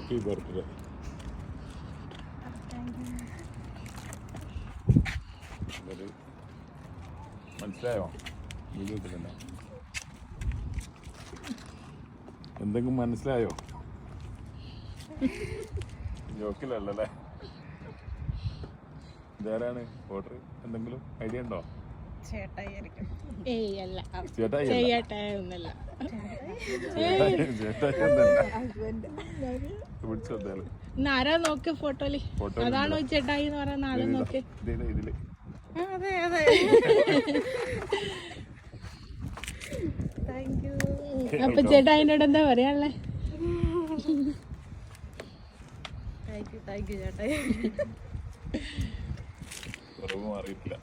Happy birthday. മനസ്സിലായോ? വീഡിയോത്തിൽ തന്നെ എന്തെങ്കിലും മനസ്സിലായോ? ജോക്കിലല്ലേ? ഇതാരാണ് ഓർഡർ? എന്തെങ്കിലും ഐഡിയ ഉണ്ടോ? ചേട്ടായി ആരാ നോക്ക് ഫോട്ടോയില്? അതാണോ ചേട്ടായി എന്ന് പറയുന്ന ആളെ നോക്ക്. ഇതില് അതെ അതെ. Thank you. അപ്പൊ ചേട്ടായിനോട് എന്താ പറയാനുള്ളേ? താങ്ക് യു ചേട്ടായി. കുറവ് മാറിയിട്ടില്ല.